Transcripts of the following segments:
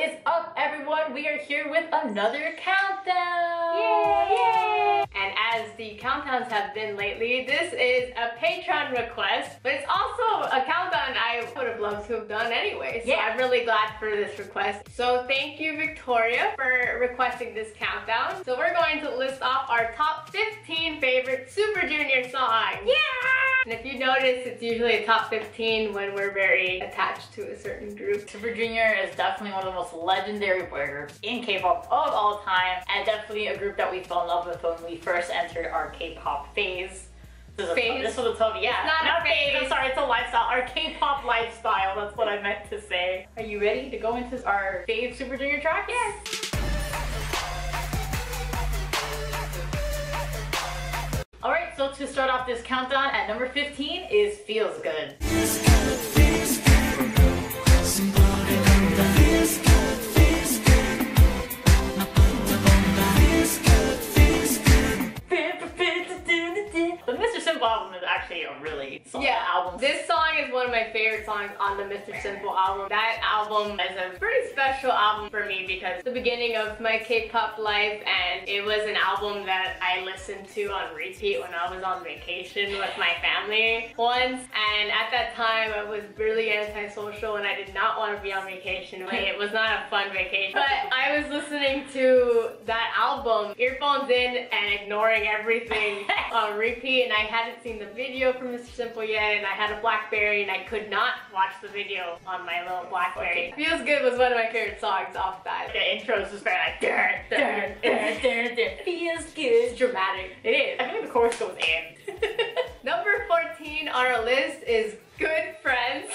is up, everyone? We are here with another countdown! Yay! And as the countdowns have been lately, this is a Patron request, but it's also a countdown I would have loved to have done anyway. So I'm really glad for this request. So thank you, Victoria, for requesting this countdown. So we're going to list off our top 15 favorite Super Junior songs. Yeah! And if you notice, it's usually a top 15 when we're very attached to a certain group. Super Junior is definitely one of the most legendary boy groups in K-pop of all time, and definitely a group that we fell in love with when we first entered our K-pop phase. This was a tough, yeah. It's not a phase. I'm sorry, it's a lifestyle. Our K-pop lifestyle, that's what I meant to say. Are you ready to go into our fave Super Junior tracks? Yes! Alright, so to start off this countdown at number 15 is Feels Good. The Mr. Simple album is actually a really solid album. This song is one of my favorite songs on the Mr. Simple album. That album is a pretty special album for me because it's the beginning of my K-pop life, and it was an album that I listened to on repeat when I was on vacation with my family once. And at that time, I was really antisocial and I did not want to be on vacation. Like, it was not a fun vacation. But I was listening to that album, earphones in and ignoring everything on repeat, and I hadn't seen the video for Mr. Simple yet, and I had a BlackBerry and I could not watch the video on my little BlackBerry. Feels Good was one of my favorite songs off that. The intro is just very like feels good. It's dramatic. It is. I think the chorus goes in. Number 14 on our list is Good Friends.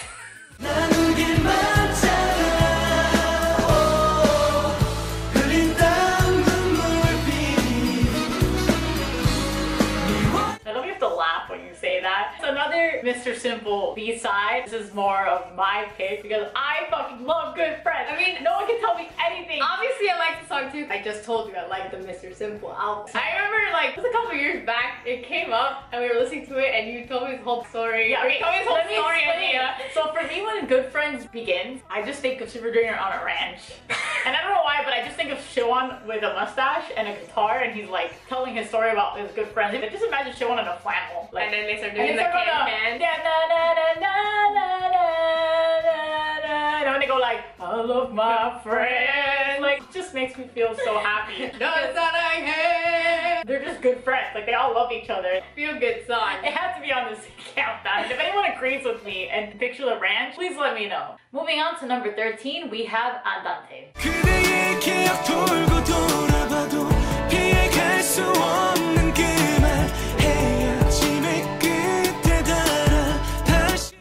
When you say that. It's another Mr. Simple B-side. This is more of my pick because I fucking love Good Friends. I mean, no one can tell me anything. Obviously, I like the song too. I just told you I like the Mr. Simple album. I remember, like, it was a couple years back, it came up and we were listening to it and you told me this whole story. Yeah, okay, you told me this whole story idea. So for me, when Good Friends begins, I just think of Super Junior on a ranch. And I don't know why, but I just think of Siwon with a mustache and a guitar, and he's like telling his story about his good friends. I just imagine Siwon in a flannel. Like, and then they start doing the can. And when they go like, I love my friends. Like, it just makes me feel so happy. They're just good friends. Like, they all love each other. Feel good song. It had to be on this countdown. If anyone agrees with me and picture the ranch, please let me know. Moving on to number 13, we have Andante.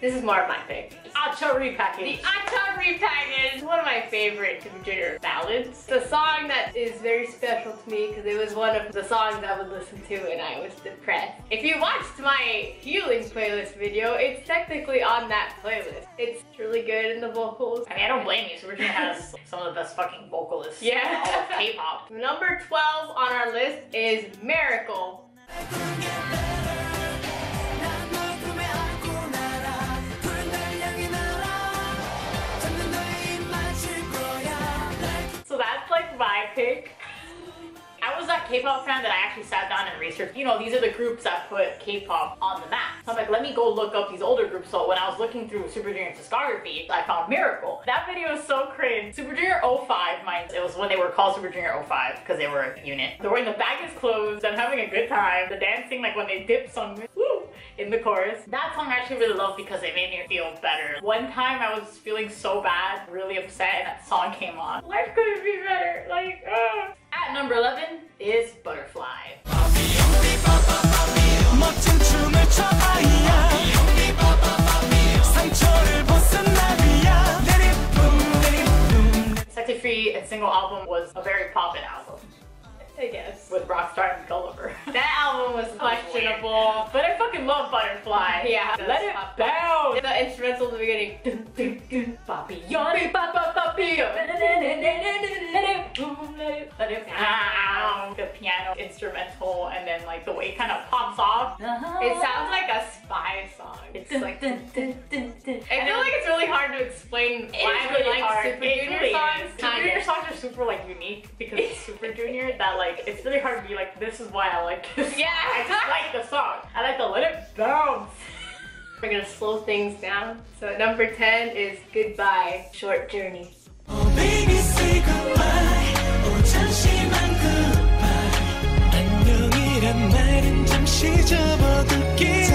This is more of my pick. Acha Repackage. The Acha Repackage is one of my favorite Super Junior ballads. It's a song that is very special to me because it was one of the songs I would listen to when I was depressed. If you watched my healing playlist video, it's technically on that playlist. It's really good in the vocals. I mean, I don't blame you. Super Junior has some of the best fucking vocalists in all of K-pop. Number 12 on our list is Miracle. So that's like my pick. I was that K-pop fan that I actually sat down and researched. You know, these are the groups that put K-pop on the map. So I'm like, let me go look up these older groups. So when I was looking through Super Junior's discography, I found Miracle. That video is so cringe. Super Junior 05, mind, it was when they were called Super Junior 05 because they were a unit. They're wearing the baggiest clothes and having a good time. The dancing, like when they dip song in the chorus. That song I actually really love because it made me feel better. One time I was feeling so bad, really upset, and that song came on. Life couldn't be better. Like, At number 11 is Butterfly. Sexy Free and single album was a very poppin' album. I guess. With Rockstar and Gulliver. That album was questionable. But I fucking love Butterfly. Yeah. Let it bounce. The instrumental at the beginning. Papillon, papillon. Let it bounce. The piano instrumental, and then like the way it kind of pops off. It sounds like a spy song. It's like I feel like it's really hard to explain why we like Super Junior songs. Super super like unique because it's Super Junior that like it's really hard to be like, this is why I like this. Yeah, I just like the song. I like to let it bounce. We're gonna slow things down. So number 10 is Goodbye, Short Journey. Oh baby say goodbye 오 잠시만 goodbye 안녕이란 말은 잠시 접어둘게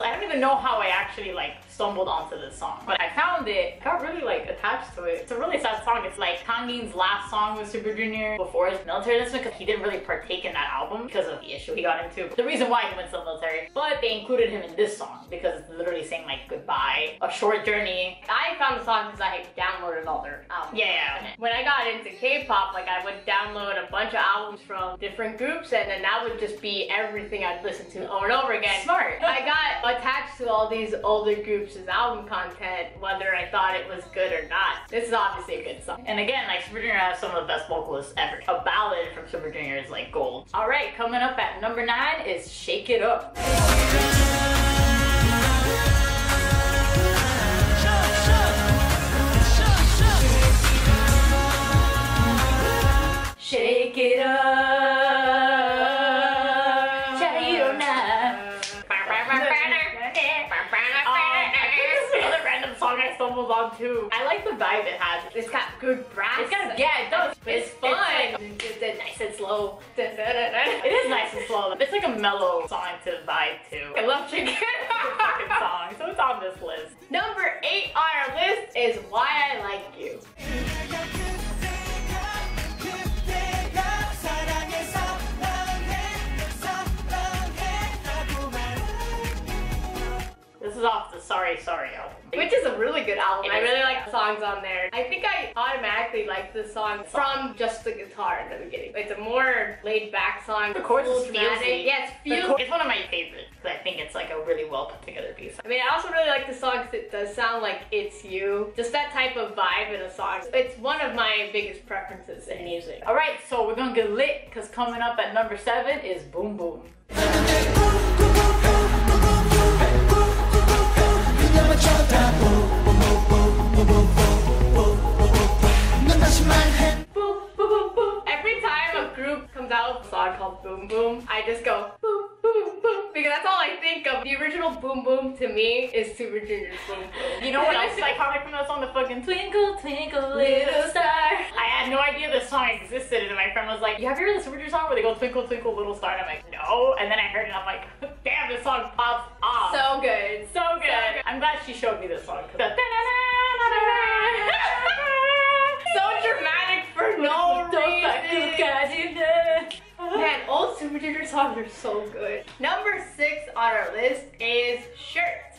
I don't even know how I actually like stumbled onto this song, but I found it, got really like attached to it. It's a really sad song. It's like Kangin's last song with Super Junior before his military enlistment because he didn't really partake in that album because of the issue he got into. The reason why he went to the military, but they included him in this song because it's literally saying like goodbye, a short journey. I found the song because I downloaded all their albums. Yeah. When I got into K-pop, like I would download a bunch of albums from different groups and then that would just be everything I'd listen to over and over again. Smart. I got attached to all these older groups' album content, whether I thought it was good or not. This is obviously a good song. And again, like Super Junior has some of the best vocalists ever. A ballad from Super Junior is like gold. All right, coming up at number 9 is Shake It Up. Shake it up. I stumbled on too. I like the vibe it has. It's got good brass. It's got, yeah, it does. It's fun. It's nice and slow. It is nice and slow. It's like a mellow song to vibe to. I love Chicken. It's a fucking song, so it's on this list. Number 8 on our list is Why I Like You. This is off the Sorry Sorry album. Which is a really good album. I really like the songs on there. I think I automatically like this song from just the guitar in the beginning. It's a more laid back song. The chorus is dramatic. feelsy. Yeah, it's feelsy. It's one of my favorites because I think it's like a really well put together piece. I mean, I also really like the song because it does sound like it's you. Just that type of vibe in a song. It's one of my biggest preferences in music. All right, so we're gonna get lit because coming up at number 7 is Boom Boom. Every time a group comes out with a song called Boom Boom, I just go boom, boom, boom, because that's all I think of. The original Boom Boom to me is Super Junior's Boom Boom. You know what else is iconic from that song? The fucking Twinkle Twinkle Little Star. I had no idea this song existed, and my friend was like, "You have you heard the Super Junior song where they go Twinkle Twinkle Little Star?" And I'm like, "No." And then I heard it, and I'm like, "Damn, this song pops off." So good. So good. I'm glad she showed me this song. So dramatic for no reason. Man, old Super Junior songs are so good. Number 6 on our list is Shirt.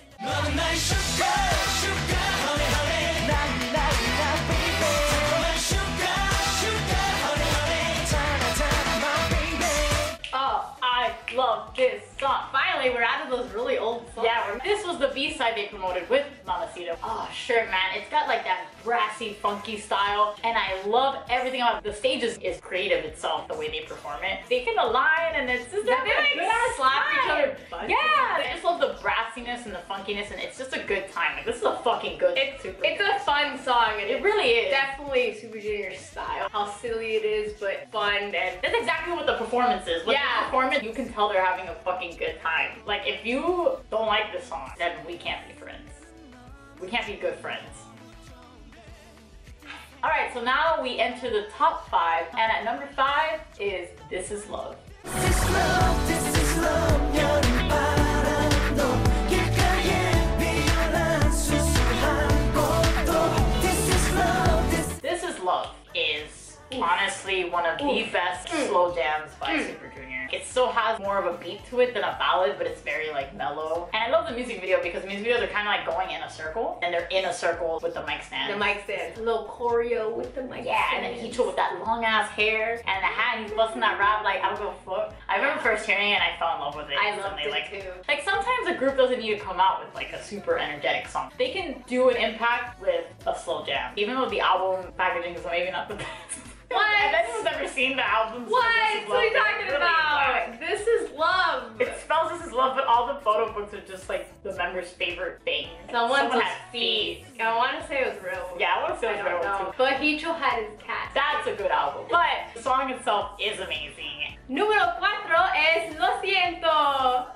Oh, I love this song. Finally, we're out of those really old songs. Yeah, this was the B-side they promoted with Mamacita. Oh, sure, man. It's got like that brassy, funky style, and I love everything about it. The stage is creative itself, the way they perform it. They can align, and it's just They like slap each other butts. Yeah, I just love the brassiness and the funkiness, and it's just a good time. Like, this is a fucking good It's a fun song, and It really is. definitely Super Junior style. How silly it is, but fun, and That's exactly what the performance is. With the performance, you can tell they're having a fucking good time. Like, if you don't like this song, then we can't be friends. We can't be good friends. Alright, so now we enter the top 5, and at number 5 is This Is Love. This is love, 여름 바람도 길가에 피어난 수수한 꽃도 This is love Is honestly one of the best slow jams by Super Junior. It still has more of a beat to it than a ballad, but it's very like mellow. And I love the music video because the music videos are kind of like going in a circle, and they're in a circle with the mic stand. the mic stand. A little choreo with the mic Yeah, stand. and then he with that long ass hair and the hat, and he's busting that rap like I don't give a fuck. I remember first hearing it and I fell in love with it. I loved instantly. it too. Like sometimes a group doesn't need to come out with like a super energetic song. They can do an impact with a slow jam. Even though the album packaging is maybe not the best. Have anyone's ever seen the album? What? What are you talking about? This is love. It spells This Is Love, but all the photo books are just like the members' favorite thing. Someone had had feet. I want to say it was real. Yeah, I want to say it was real too. But Hicho had his cat. That's a good album. But the song itself is amazing. Número 4 es Lo Siento.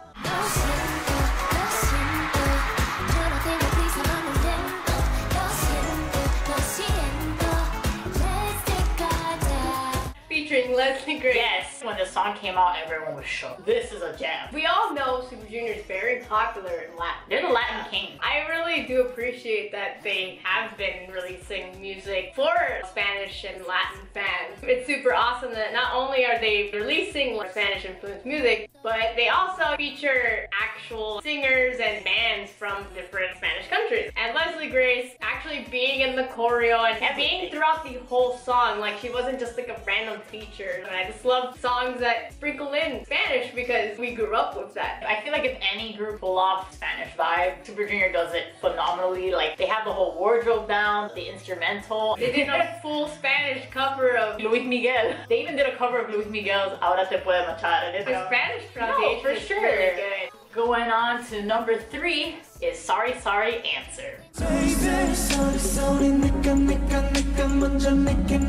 Featuring Leslie Grace. Yes, when the song came out, everyone was shook. This is a jam. We all know Super Junior is very popular in Latin. They're the Latin king. I really do appreciate that they have been releasing music for Spanish and Latin fans. It's super awesome that not only are they releasing Spanish influenced music, but they also feature actual singers and bands from different Spanish countries. And Leslie Grace actually being in the choreo and being throughout the whole song, like she wasn't just like a random feature. And I just love songs that sprinkle in Spanish because we grew up with that. I feel like if any group pull off Spanish vibe, Super Junior does it phenomenally. Like they have the whole wardrobe down, the instrumental. They did a full Spanish cover of Luis Miguel. They even did a cover of Luis Miguel's Ahora Te Puede Machar. the Spanish pronunciation. for is sure. really good. Going on to number 3 is Sorry Sorry Answer. Baby, sorry, sorry, 내가 먼저 내게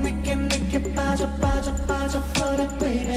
빠져, baby.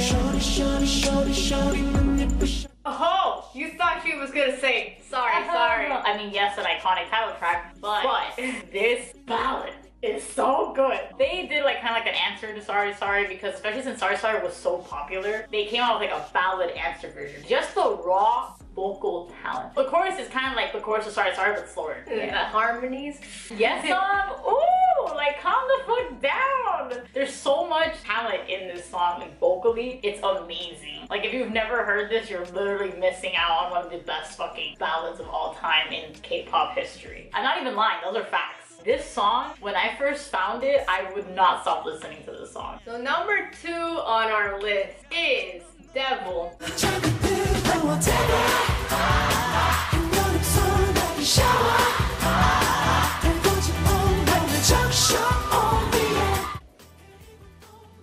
Shorty, 넌 예쁘셔. Oh, you thought she was gonna say sorry. I mean, yes, an iconic title track, but this ballad is so good. They did like kind of like an answer to Sorry Sorry because especially since Sorry Sorry was so popular, they came out with like a ballad answer version. Just the raw vocal talent. The chorus is kind of like the chorus of Sorry Sorry but slower. The harmonies. Yes, ooh, like calm the fuck down. There's so much talent in this song, like vocally, it's amazing. Like if you've never heard this, you're literally missing out on one of the best fucking ballads of all time in K-pop history. I'm not even lying, those are facts. This song, when I first found it, I would not stop listening to this song. So number 2 on our list is Devil.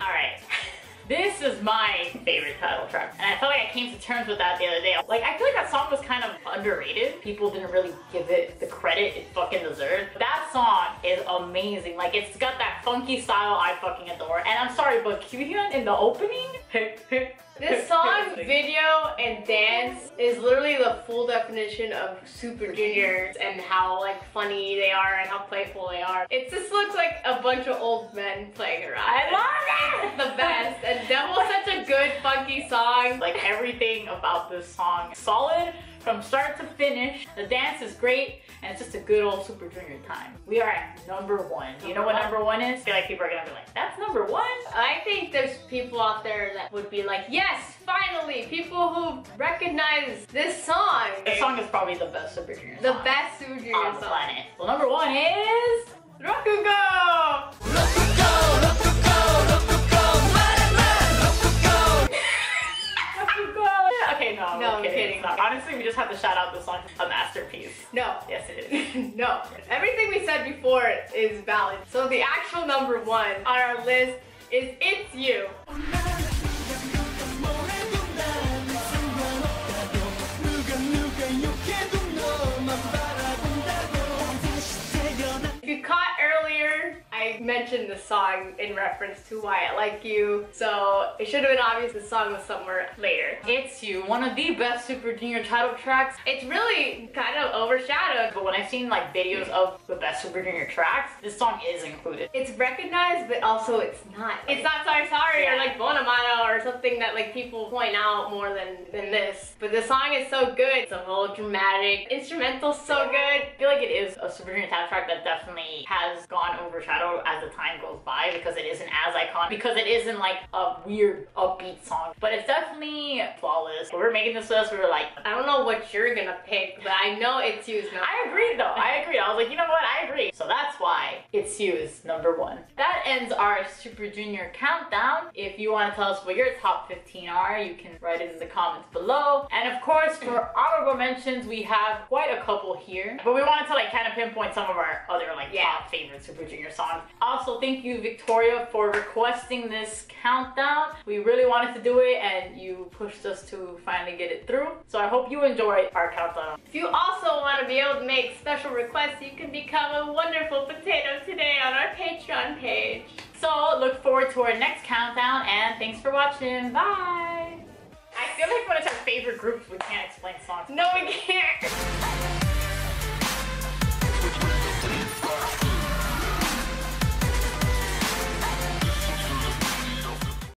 Alright, this is my favorite title track. And I felt like I came to terms with that the other day. Like, I feel like that song was kind of underrated. People didn't really give it the credit it fucking deserved. That song is amazing. Like, it's got that funky style I fucking adore. And I'm sorry, but Kyuhyun in the opening? This song, video, and dance is literally the full definition of Super Juniors and how like funny they are and how playful they are. It just looks like a bunch of old men playing around. I love it! It's the best. And Devil's such a good funky song. Like everything about this song, solid from start to finish. The dance is great, and it's just a good old Super Junior time. We are at number 1. Do you know what number 1 is? I feel like people are gonna be like, that's number 1? I think there's people out there that would be like, yes, finally, people who recognize this song. This song is probably the best Super Junior song. The best Super Junior on the song. planet. Well, number 1 is Rokugo! Okay, no, I'm kidding. Honestly, we just have to shout out this song. A masterpiece. No. Yes, it is. No. Everything we said before is valid. So the actual number 1 on our list is It's You. If you caught earlier, I mentioned the song in reference to Why I Like You, so it should have been obvious the song was somewhere later. It's You, one of the best Super Junior title tracks. It's really kind of overshadowed, But when I've seen like videos of the best Super Junior tracks, this song is included. it's recognized, but also it's not. It's not Sorry Sorry or like Bonamano or something that like people point out more than this. But the song is so good. It's a whole dramatic, instrumental's so good. I feel like it is a Super Junior title track that definitely has gone overshadowed as the time goes by because it isn't as iconic, because it isn't like a weird upbeat song. But it's definitely flawless. When we were making this list, we were like, I don't know what you're gonna pick, but I know It's You's not. I agreed though. I agreed. I was like, you know what? I agree. So that's why It's You is number 1. That that ends our Super Junior countdown. If you want to tell us what your top 15 are, you can write it in the comments below. And of course, for honorable mentions, we have quite a couple here, but we wanted to like kind of pinpoint some of our other like top favorite Super Junior songs. Also, thank you, Victoria, for requesting this countdown. We really wanted to do it, and you pushed us to finally get it through. So I hope you enjoyed our countdown. If you also want to be able to make special requests, you can become a wonderful potato today on our Patreon page. So look forward to our next countdown, and thanks for watching. Bye! I feel like when it's our favorite groups, we can't explain songs. No, we can't.